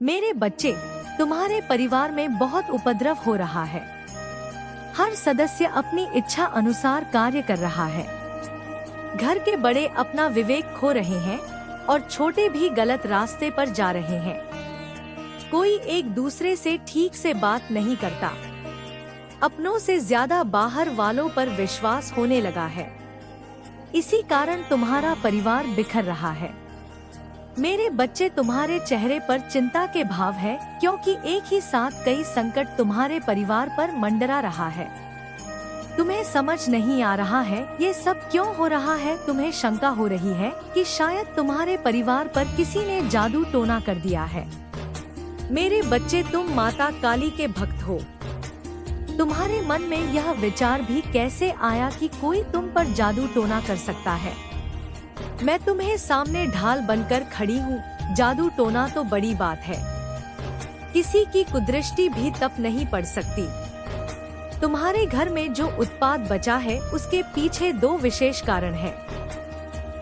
मेरे बच्चे, तुम्हारे परिवार में बहुत उपद्रव हो रहा है। हर सदस्य अपनी इच्छा अनुसार कार्य कर रहा है। घर के बड़े अपना विवेक खो रहे हैं और छोटे भी गलत रास्ते पर जा रहे हैं। कोई एक दूसरे से ठीक से बात नहीं करता। अपनों से ज्यादा बाहर वालों पर विश्वास होने लगा है। इसी कारण तुम्हारा परिवार बिखर रहा है। मेरे बच्चे, तुम्हारे चेहरे पर चिंता के भाव है, क्योंकि एक ही साथ कई संकट तुम्हारे परिवार पर मंडरा रहा है। तुम्हें समझ नहीं आ रहा है ये सब क्यों हो रहा है। तुम्हें शंका हो रही है कि शायद तुम्हारे परिवार पर किसी ने जादू टोना कर दिया है। मेरे बच्चे, तुम माता काली के भक्त हो। तुम्हारे मन में यह विचार भी कैसे आया कि कोई तुम पर जादू टोना कर सकता है। मैं तुम्हें सामने ढाल बनकर खड़ी हूँ। जादू टोना तो बड़ी बात है, किसी की कुदृष्टि भी तप नहीं पड़ सकती। तुम्हारे घर में जो उत्पाद बचा है उसके पीछे दो विशेष कारण हैं।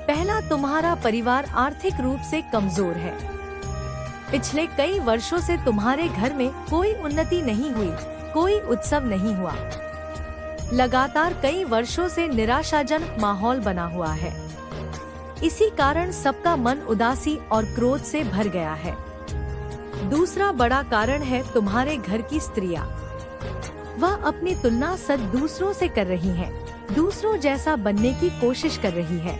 पहला, तुम्हारा परिवार आर्थिक रूप से कमजोर है। पिछले कई वर्षों से तुम्हारे घर में कोई उन्नति नहीं हुई, कोई उत्सव नहीं हुआ। लगातार कई वर्षों से निराशाजनक माहौल बना हुआ है। इसी कारण सबका मन उदासी और क्रोध से भर गया है। दूसरा बड़ा कारण है तुम्हारे घर की स्त्रियां। वह अपनी तुलना सद दूसरों से कर रही हैं, दूसरों जैसा बनने की कोशिश कर रही है।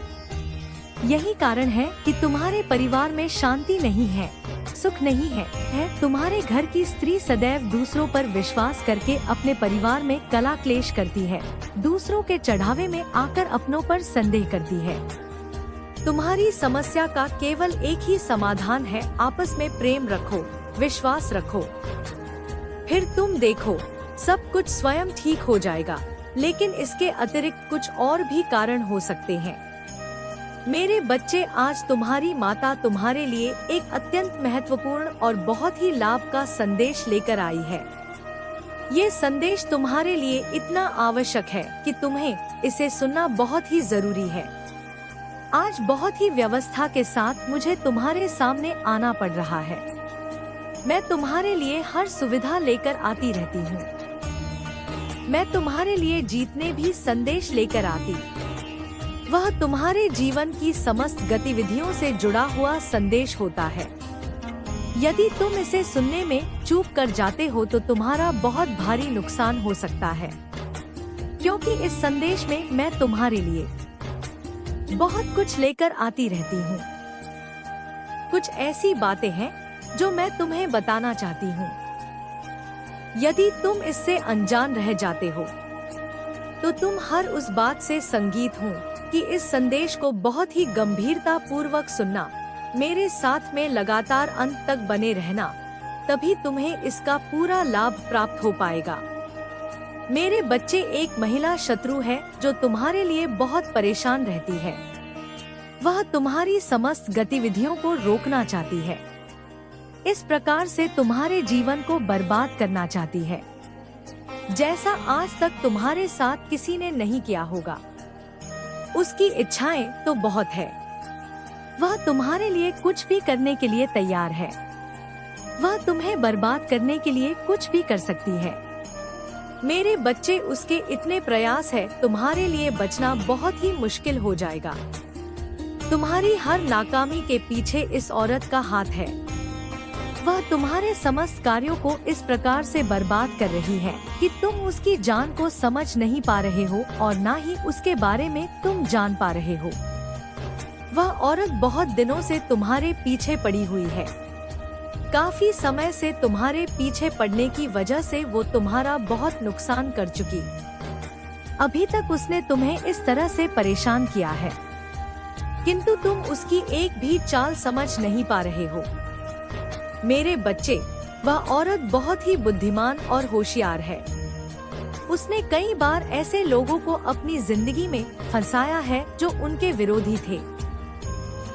यही कारण है कि तुम्हारे परिवार में शांति नहीं है, सुख नहीं है। तुम्हारे घर की स्त्री सदैव दूसरों पर विश्वास करके अपने परिवार में कला क्लेश करती है, दूसरों के चढ़ावे में आकर अपनों पर संदेह करती है। तुम्हारी समस्या का केवल एक ही समाधान है, आपस में प्रेम रखो, विश्वास रखो, फिर तुम देखो सब कुछ स्वयं ठीक हो जाएगा। लेकिन इसके अतिरिक्त कुछ और भी कारण हो सकते हैं। मेरे बच्चे, आज तुम्हारी माता तुम्हारे लिए एक अत्यंत महत्वपूर्ण और बहुत ही लाभ का संदेश लेकर आई है। ये संदेश तुम्हारे लिए इतना आवश्यक है कि तुम्हें इसे सुनना बहुत ही जरूरी है। आज बहुत ही व्यवस्था के साथ मुझे तुम्हारे सामने आना पड़ रहा है। मैं तुम्हारे लिए हर सुविधा लेकर आती रहती हूँ। मैं तुम्हारे लिए जीतने भी संदेश लेकर आती। वह तुम्हारे जीवन की समस्त गतिविधियों से जुड़ा हुआ संदेश होता है। यदि तुम इसे सुनने में चूक कर जाते हो तो तुम्हारा बहुत भारी नुकसान हो सकता है, क्योंकि इस संदेश में मैं तुम्हारे लिए बहुत कुछ लेकर आती रहती हूँ। कुछ ऐसी बातें हैं जो मैं तुम्हें बताना चाहती हूँ। यदि तुम इससे अनजान रह जाते हो तो तुम हर उस बात से संगीत हो कि इस संदेश को बहुत ही गंभीरता पूर्वक सुनना, मेरे साथ में लगातार अंत तक बने रहना, तभी तुम्हें इसका पूरा लाभ प्राप्त हो पाएगा। मेरे बच्चे, एक महिला शत्रु है जो तुम्हारे लिए बहुत परेशान रहती है। वह तुम्हारी समस्त गतिविधियों को रोकना चाहती है। इस प्रकार से तुम्हारे जीवन को बर्बाद करना चाहती है, जैसा आज तक तुम्हारे साथ किसी ने नहीं किया होगा। उसकी इच्छाएं तो बहुत है। वह तुम्हारे लिए कुछ भी करने के लिए तैयार है। वह तुम्हें बर्बाद करने के लिए कुछ भी कर सकती है। मेरे बच्चे, उसके इतने प्रयास है, तुम्हारे लिए बचना बहुत ही मुश्किल हो जाएगा। तुम्हारी हर नाकामी के पीछे इस औरत का हाथ है। वह तुम्हारे समस्त कार्यों को इस प्रकार से बर्बाद कर रही है कि तुम उसकी जान को समझ नहीं पा रहे हो और ना ही उसके बारे में तुम जान पा रहे हो। वह औरत बहुत दिनों से तुम्हारे पीछे पड़ी हुई है। काफी समय से तुम्हारे पीछे पड़ने की वजह से वो तुम्हारा बहुत नुकसान कर चुकी। अभी तक उसने तुम्हें इस तरह से परेशान किया है, किंतु तुम उसकी एक भी चाल समझ नहीं पा रहे हो। मेरे बच्चे, वह औरत बहुत ही बुद्धिमान और होशियार है। उसने कई बार ऐसे लोगों को अपनी जिंदगी में फंसाया है जो उनके विरोधी थे,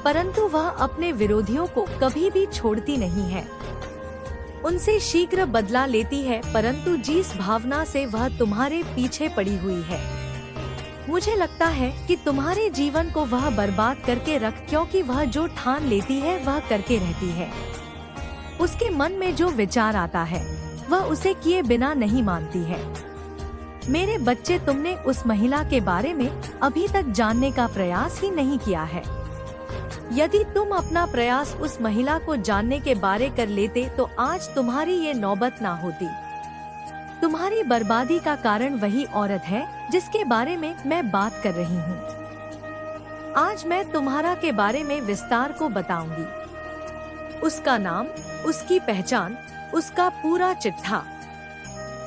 परंतु वह अपने विरोधियों को कभी भी छोड़ती नहीं है। उनसे शीघ्र बदला लेती है, परंतु जिस भावना से वह तुम्हारे पीछे पड़ी हुई है, मुझे लगता है कि तुम्हारे जीवन को वह बर्बाद करके रख, क्योंकि वह जो ठान लेती है वह करके रहती है। उसके मन में जो विचार आता है वह उसे किए बिना नहीं मानती है। मेरे बच्चे, तुमने उस महिला के बारे में अभी तक जानने का प्रयास ही नहीं किया है। यदि तुम अपना प्रयास उस महिला को जानने के बारे कर लेते तो आज तुम्हारी ये नौबत ना होती। तुम्हारी बर्बादी का कारण वही औरत है जिसके बारे में मैं बात कर रही हूँ। आज मैं तुम्हारा के बारे में विस्तार को बताऊंगी। उसका नाम, उसकी पहचान, उसका पूरा चिट्ठा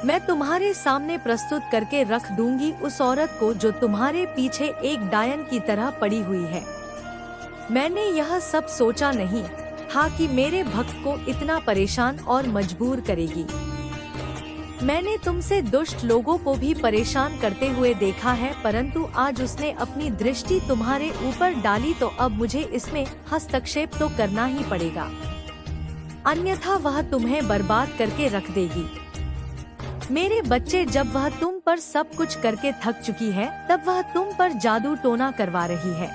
मैं तुम्हारे सामने प्रस्तुत करके रख दूंगी। उस औरत को जो तुम्हारे पीछे एक डायन की तरह पड़ी हुई है। मैंने यह सब सोचा नहीं था कि मेरे भक्त को इतना परेशान और मजबूर करेगी। मैंने तुमसे दुष्ट लोगों को भी परेशान करते हुए देखा है, परंतु आज उसने अपनी दृष्टि तुम्हारे ऊपर डाली तो अब मुझे इसमें हस्तक्षेप तो करना ही पड़ेगा, अन्यथा वह तुम्हें बर्बाद करके रख देगी। मेरे बच्चे, जब वह तुम पर सब कुछ करके थक चुकी है तब वह तुम पर जादू टोना करवा रही है।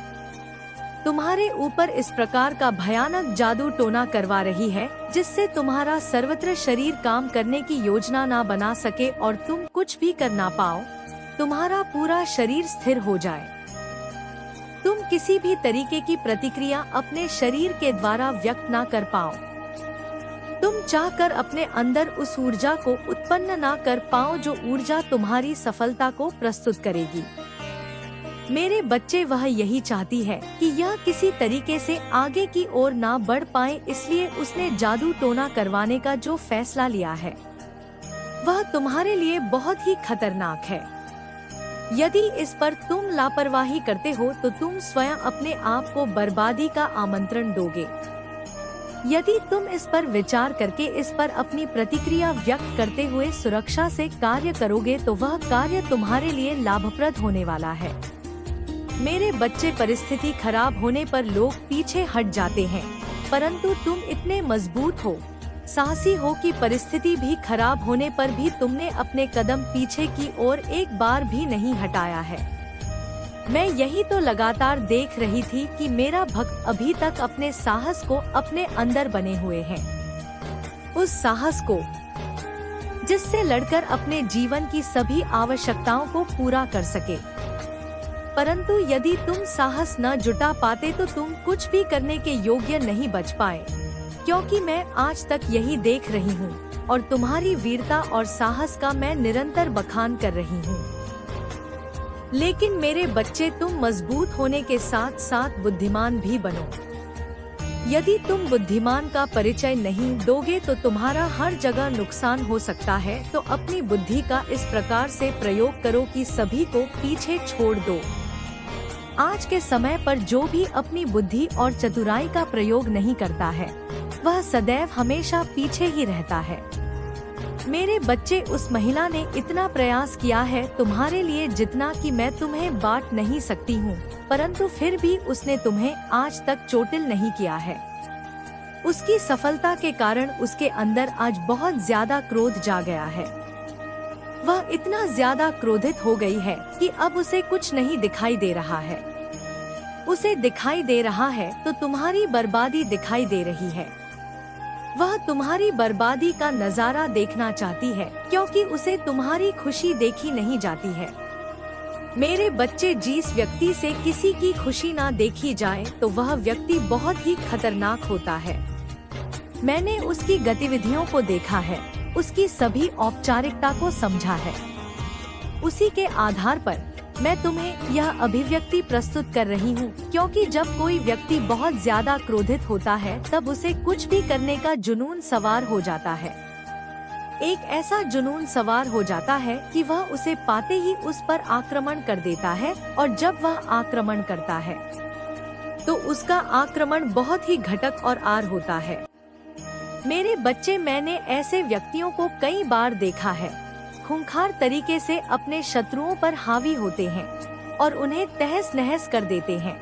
तुम्हारे ऊपर इस प्रकार का भयानक जादू टोना करवा रही है जिससे तुम्हारा सर्वत्र शरीर काम करने की योजना ना बना सके और तुम कुछ भी कर ना पाओ। तुम्हारा पूरा शरीर स्थिर हो जाए। तुम किसी भी तरीके की प्रतिक्रिया अपने शरीर के द्वारा व्यक्त ना कर पाओ। तुम चाहकर अपने अंदर उस ऊर्जा को उत्पन्न ना कर पाओ जो ऊर्जा तुम्हारी सफलता को प्रस्तुत करेगी। मेरे बच्चे, वह यही चाहती है कि यह किसी तरीके से आगे की ओर ना बढ़ पाए, इसलिए उसने जादू टोना करवाने का जो फैसला लिया है वह तुम्हारे लिए बहुत ही खतरनाक है। यदि इस पर तुम लापरवाही करते हो तो तुम स्वयं अपने आप को बर्बादी का आमंत्रण दोगे। यदि तुम इस पर विचार करके इस पर अपनी प्रतिक्रिया व्यक्त करते हुए सुरक्षा से कार्य करोगे तो वह कार्य तुम्हारे लिए लाभप्रद होने वाला है। मेरे बच्चे, परिस्थिति खराब होने पर लोग पीछे हट जाते हैं, परंतु तुम इतने मजबूत हो, साहसी हो कि परिस्थिति भी खराब होने पर भी तुमने अपने कदम पीछे की ओर एक बार भी नहीं हटाया है। मैं यही तो लगातार देख रही थी कि मेरा भक्त अभी तक अपने साहस को अपने अंदर बने हुए हैं। उस साहस को जिससे लड़कर अपने जीवन की सभी आवश्यकताओं को पूरा कर सके। परंतु यदि तुम साहस न जुटा पाते तो तुम कुछ भी करने के योग्य नहीं बच पाए, क्योंकि मैं आज तक यही देख रही हूँ और तुम्हारी वीरता और साहस का मैं निरंतर बखान कर रही हूँ। लेकिन मेरे बच्चे, तुम मजबूत होने के साथ साथ बुद्धिमान भी बनो। यदि तुम बुद्धिमान का परिचय नहीं दोगे तो तुम्हारा हर जगह नुकसान हो सकता है। तो अपनी बुद्धि का इस प्रकार से प्रयोग करो कि सभी को पीछे छोड़ दो। आज के समय पर जो भी अपनी बुद्धि और चतुराई का प्रयोग नहीं करता है वह सदैव हमेशा पीछे ही रहता है। मेरे बच्चे, उस महिला ने इतना प्रयास किया है तुम्हारे लिए जितना कि मैं तुम्हें बांट नहीं सकती हूँ, परंतु फिर भी उसने तुम्हें आज तक चोटिल नहीं किया है। उसकी सफलता के कारण उसके अंदर आज बहुत ज्यादा क्रोध जा गया है। वह इतना ज्यादा क्रोधित हो गई है कि अब उसे कुछ नहीं दिखाई दे रहा है। उसे दिखाई दे रहा है तो तुम्हारी बर्बादी दिखाई दे रही है। वह तुम्हारी बर्बादी का नजारा देखना चाहती है क्योंकि उसे तुम्हारी खुशी देखी नहीं जाती है। मेरे बच्चे, जिस व्यक्ति से किसी की खुशी ना देखी जाए तो वह व्यक्ति बहुत ही खतरनाक होता है। मैंने उसकी गतिविधियों को देखा है, उसकी सभी औपचारिकता को समझा है। उसी के आधार पर मैं तुम्हें यह अभिव्यक्ति प्रस्तुत कर रही हूँ, क्योंकि जब कोई व्यक्ति बहुत ज्यादा क्रोधित होता है तब उसे कुछ भी करने का जुनून सवार हो जाता है। एक ऐसा जुनून सवार हो जाता है कि वह उसे पाते ही उस पर आक्रमण कर देता है, और जब वह आक्रमण करता है तो उसका आक्रमण बहुत ही घटक और आर होता है। मेरे बच्चे, मैंने ऐसे व्यक्तियों को कई बार देखा है। खूंखार तरीके से अपने शत्रुओं पर हावी होते हैं और उन्हें तहस नहस कर देते हैं।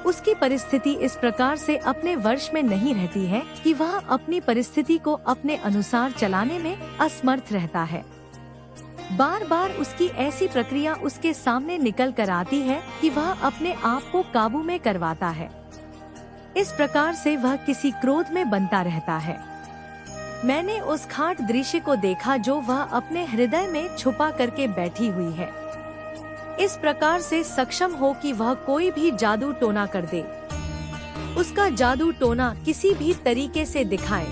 उसकी परिस्थिति इस प्रकार से अपने वश में नहीं रहती है कि वह अपनी परिस्थिति को अपने अनुसार चलाने में असमर्थ रहता है। बार बार उसकी ऐसी प्रक्रिया उसके सामने निकल कर आती है कि वह अपने आप को काबू में करवाता है। इस प्रकार से वह किसी क्रोध में बनता रहता है। मैंने उस खाट दृश्य को देखा जो वह अपने हृदय में छुपा करके बैठी हुई है, इस प्रकार से सक्षम हो कि वह कोई भी जादू टोना कर दे, उसका जादू टोना किसी भी तरीके से दिखाए,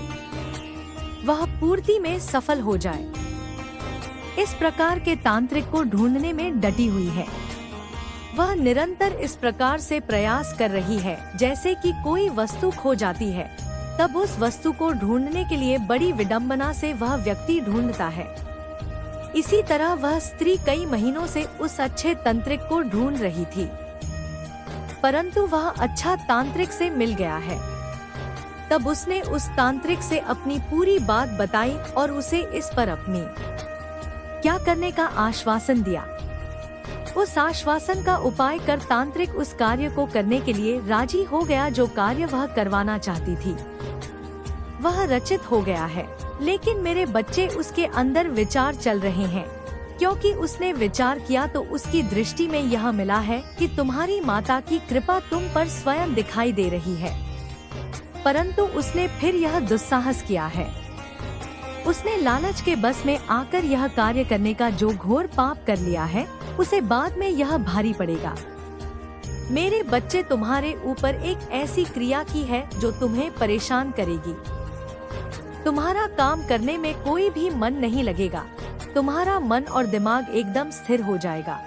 वह पूर्ति में सफल हो जाए। इस प्रकार के तांत्रिक को ढूंढने में डटी हुई है। वह निरंतर इस प्रकार से प्रयास कर रही है जैसे कि कोई वस्तु खो जाती है, तब उस वस्तु को ढूंढने के लिए बड़ी विडंबना से वह व्यक्ति ढूंढता है। इसी तरह वह स्त्री कई महीनों से उस अच्छे तांत्रिक को ढूंढ रही थी, परंतु वह अच्छा तांत्रिक से मिल गया है। तब उसने उस तांत्रिक से अपनी पूरी बात बताई और उसे इस पर अपनी क्या करने का आश्वासन दिया। उस आश्वासन का उपाय कर तांत्रिक उस कार्य को करने के लिए राजी हो गया जो कार्य वह करवाना चाहती थी। वह रचित हो गया है, लेकिन मेरे बच्चे उसके अंदर विचार चल रहे हैं, क्योंकि उसने विचार किया तो उसकी दृष्टि में यह मिला है कि तुम्हारी माता की कृपा तुम पर स्वयं दिखाई दे रही है। परंतु उसने फिर यह दुस्साहस किया है। उसने लालच के बस में आकर यह कार्य करने का जो घोर पाप कर लिया है, उसे बाद में यह भारी पड़ेगा। मेरे बच्चे, तुम्हारे ऊपर एक ऐसी क्रिया की है जो तुम्हें परेशान करेगी। तुम्हारा काम करने में कोई भी मन नहीं लगेगा, तुम्हारा मन और दिमाग एकदम स्थिर हो जाएगा।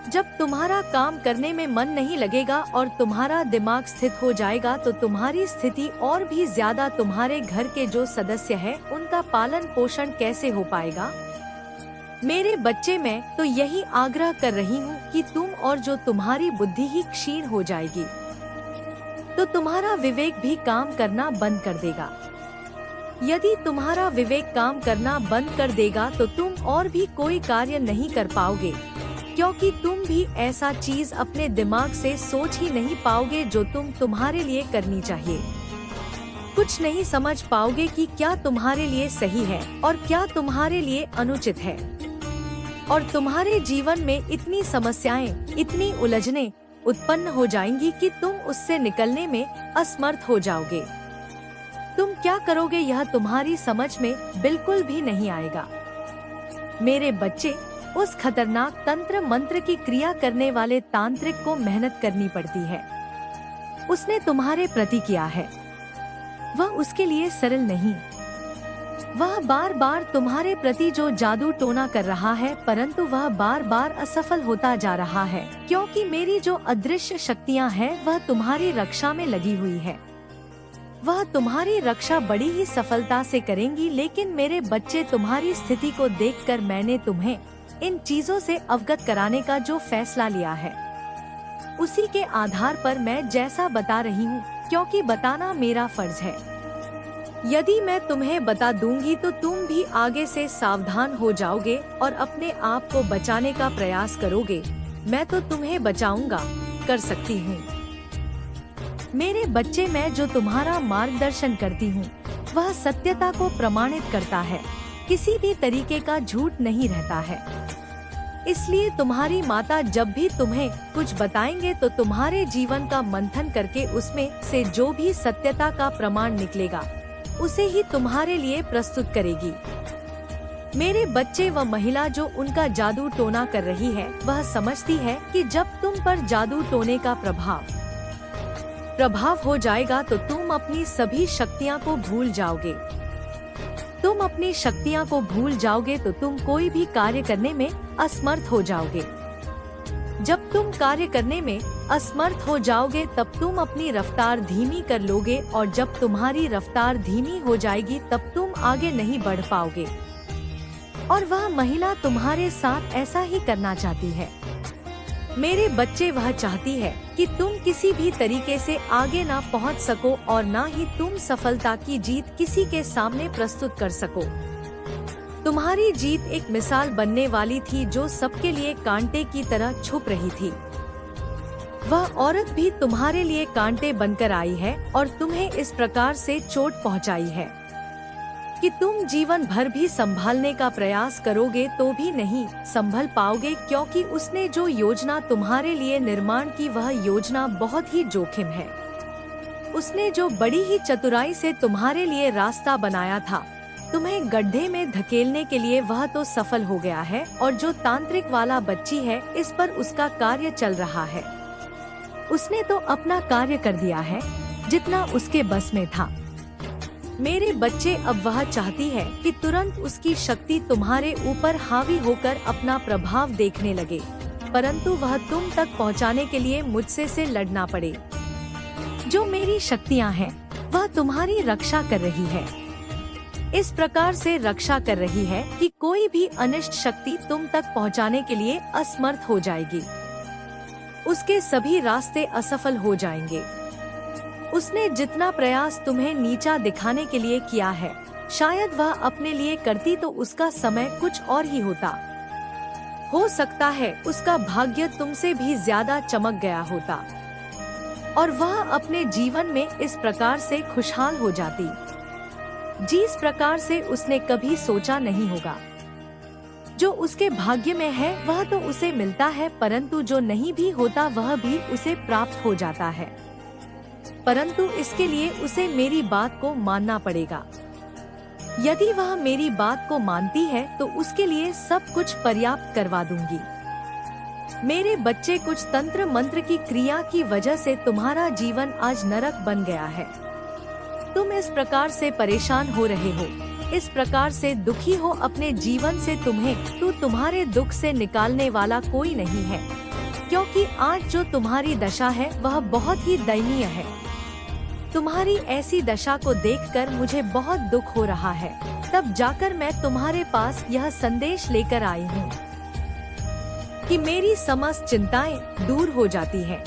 जब तुम्हारा काम करने में मन नहीं लगेगा और तुम्हारा दिमाग स्थित हो जाएगा तो तुम्हारी स्थिति और भी ज्यादा, तुम्हारे घर के जो सदस्य हैं उनका पालन पोषण कैसे हो पाएगा। मेरे बच्चे, मैं तो यही आग्रह कर रही हूँ कि तुम और जो तुम्हारी बुद्धि ही क्षीण हो जाएगी, तो तुम्हारा विवेक भी काम करना बंद कर देगा। यदि तुम्हारा विवेक काम करना बंद कर देगा तो तुम और भी कोई कार्य नहीं कर पाओगे, क्योंकि तुम भी ऐसा चीज अपने दिमाग से सोच ही नहीं पाओगे जो तुम्हारे लिए करनी चाहिए। कुछ नहीं समझ पाओगे कि क्या तुम्हारे लिए सही है और क्या तुम्हारे लिए अनुचित है, और तुम्हारे जीवन में इतनी समस्याएं, इतनी उलझनें उत्पन्न हो जाएंगी कि तुम उससे निकलने में असमर्थ हो जाओगे। तुम क्या करोगे यह तुम्हारी समझ में बिल्कुल भी नहीं आएगा। मेरे बच्चे, उस खतरनाक तंत्र मंत्र की क्रिया करने वाले तांत्रिक को मेहनत करनी पड़ती है। उसने तुम्हारे प्रति किया है, वह उसके लिए सरल नहीं। वह बार बार तुम्हारे प्रति जो जादू टोना कर रहा है, परंतु वह बार बार असफल होता जा रहा है, क्योंकि मेरी जो अदृश्य शक्तियां हैं वह तुम्हारी रक्षा में लगी हुई है। वह तुम्हारी रक्षा बड़ी ही सफलता से करेंगी, लेकिन मेरे बच्चे, तुम्हारी स्थिति को देखकर मैंने तुम्हें इन चीजों से अवगत कराने का जो फैसला लिया है, उसी के आधार पर मैं जैसा बता रही हूँ, क्योंकि बताना मेरा फर्ज है। यदि मैं तुम्हें बता दूंगी तो तुम भी आगे से सावधान हो जाओगे और अपने आप को बचाने का प्रयास करोगे। मैं तो तुम्हें बचाऊंगा, कर सकती हूँ। मेरे बच्चे, मैं जो तुम्हारा मार्गदर्शन करती हूँ वह सत्यता को प्रमाणित करता है, किसी भी तरीके का झूठ नहीं रहता है। इसलिए तुम्हारी माता जब भी तुम्हें कुछ बताएंगे तो तुम्हारे जीवन का मंथन करके उसमें से जो भी सत्यता का प्रमाण निकलेगा उसे ही तुम्हारे लिए प्रस्तुत करेगी। मेरे बच्चे, वह महिला जो उनका जादू टोना कर रही है वह समझती है कि जब तुम पर जादू टोने का प्रभाव हो जाएगा तो तुम अपनी सभी शक्तियाँ को भूल जाओगे। तुम अपनी शक्तियाँ को भूल जाओगे तो तुम कोई भी कार्य करने में असमर्थ हो जाओगे। जब तुम कार्य करने में असमर्थ हो जाओगे तब तुम अपनी रफ्तार धीमी कर लोगे, और जब तुम्हारी रफ्तार धीमी हो जाएगी तब तुम आगे नहीं बढ़ पाओगे। और वह महिला तुम्हारे साथ ऐसा ही करना चाहती है। मेरे बच्चे, वह चाहती है कि तुम किसी भी तरीके से आगे ना पहुंच सको और ना ही तुम सफलता की जीत किसी के सामने प्रस्तुत कर सको। तुम्हारी जीत एक मिसाल बनने वाली थी जो सबके लिए कांटे की तरह छुप रही थी। वह औरत भी तुम्हारे लिए कांटे बनकर आई है और तुम्हें इस प्रकार से चोट पहुंचाई है कि तुम जीवन भर भी संभालने का प्रयास करोगे तो भी नहीं संभल पाओगे, क्योंकि उसने जो योजना तुम्हारे लिए निर्माण की वह योजना बहुत ही जोखिम है। उसने जो बड़ी ही चतुराई से तुम्हारे लिए रास्ता बनाया था, तुम्हें गड्ढे में धकेलने के लिए, वह तो सफल हो गया है, और जो तांत्रिक वाला बच्ची है, इस पर उसका कार्य चल रहा है। उसने तो अपना कार्य कर दिया है जितना उसके बस में था। मेरे बच्चे, अब वह चाहती है कि तुरंत उसकी शक्ति तुम्हारे ऊपर हावी होकर अपना प्रभाव देखने लगे, परंतु वह तुम तक पहुंचाने के लिए मुझसे से लड़ना पड़े। जो मेरी शक्तियां हैं, वह तुम्हारी रक्षा कर रही है। इस प्रकार से रक्षा कर रही है कि कोई भी अनिष्ट शक्ति तुम तक पहुंचाने के लिए असमर्थ हो जाएगी। उसके सभी रास्ते असफल हो जाएंगे। उसने जितना प्रयास तुम्हें नीचा दिखाने के लिए किया है, शायद वह अपने लिए करती तो उसका समय कुछ और ही होता। हो सकता है उसका भाग्य तुमसे भी ज्यादा चमक गया होता और वह अपने जीवन में इस प्रकार से खुशहाल हो जाती, जिस प्रकार से उसने कभी सोचा नहीं होगा। जो उसके भाग्य में है वह तो उसे मिलता है, परंतु जो नहीं भी होता वह भी उसे प्राप्त हो जाता है। परंतु इसके लिए उसे मेरी बात को मानना पड़ेगा। यदि वह मेरी बात को मानती है तो उसके लिए सब कुछ पर्याप्त करवा दूंगी। मेरे बच्चे, कुछ तंत्र मंत्र की क्रिया की वजह से तुम्हारा जीवन आज नरक बन गया है। तुम इस प्रकार से परेशान हो रहे हो, इस प्रकार से दुखी हो अपने जीवन से। तुम्हारे दुख से निकालने वाला कोई नहीं है, क्योंकि आज जो तुम्हारी दशा है वह बहुत ही दयनीय है। तुम्हारी ऐसी दशा को देखकर मुझे बहुत दुख हो रहा है। तब जाकर मैं तुम्हारे पास यह संदेश लेकर आई हूँ कि मेरी समस्त चिंताएं दूर हो जाती हैं।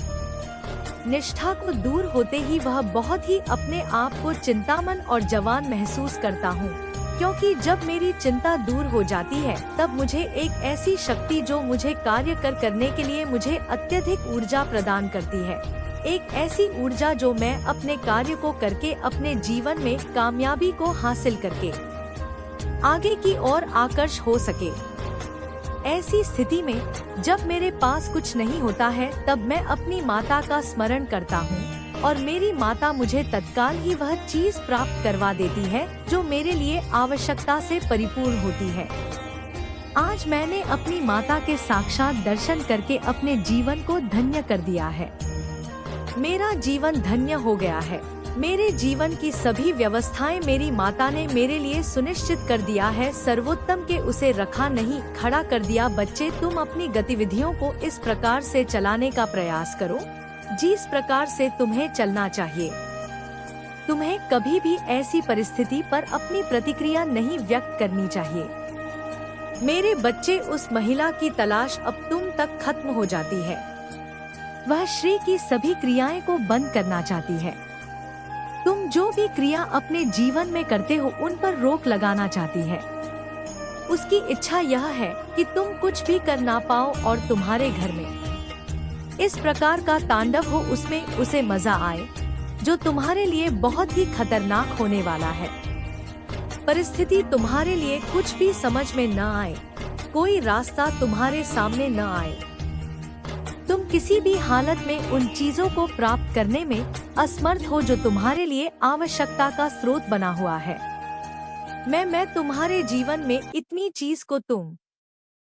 निष्ठा को दूर होते ही वह बहुत ही अपने आप को चिंतामन और जवान महसूस करता हूँ, क्योंकि जब मेरी चिंता दूर हो जाती है तब मुझे एक ऐसी शक्ति जो मुझे कार्य करने के लिए मुझे अत्यधिक ऊर्जा प्रदान करती है, एक ऐसी ऊर्जा जो मैं अपने कार्य को करके अपने जीवन में कामयाबी को हासिल करके आगे की ओर आकर्ष हो सके। ऐसी स्थिति में जब मेरे पास कुछ नहीं होता है तब मैं अपनी माता का स्मरण करता हूँ और मेरी माता मुझे तत्काल ही वह चीज प्राप्त करवा देती है जो मेरे लिए आवश्यकता से परिपूर्ण होती है। आज मैंने अपनी माता के साक्षात दर्शन करके अपने जीवन को धन्य कर दिया है। मेरा जीवन धन्य हो गया है। मेरे जीवन की सभी व्यवस्थाएं मेरी माता ने मेरे लिए सुनिश्चित कर दिया है। सर्वोत्तम के उसे रखा नहीं, खड़ा कर दिया। बच्चे, तुम अपनी गतिविधियों को इस प्रकार से चलाने का प्रयास करो जिस प्रकार से तुम्हें चलना चाहिए। तुम्हें कभी भी ऐसी परिस्थिति पर अपनी प्रतिक्रिया नहीं व्यक्त करनी चाहिए। मेरे बच्चे, उस महिला की तलाश अब तुम तक खत्म हो जाती है। वह श्री की सभी क्रियाएं को बंद करना चाहती है। तुम जो भी क्रिया अपने जीवन में करते हो उन पर रोक लगाना चाहती है। उसकी इच्छा यह है कि तुम कुछ भी कर ना पाओ और तुम्हारे घर में इस प्रकार का तांडव हो, उसमें उसे मजा आए, जो तुम्हारे लिए बहुत ही खतरनाक होने वाला है। परिस्थिति तुम्हारे लिए कुछ भी समझ में न आए, कोई रास्ता तुम्हारे सामने न आए, तुम किसी भी हालत में उन चीजों को प्राप्त करने में असमर्थ हो जो तुम्हारे लिए आवश्यकता का स्रोत बना हुआ है। मैं तुम्हारे जीवन में इतनी चीज को तुम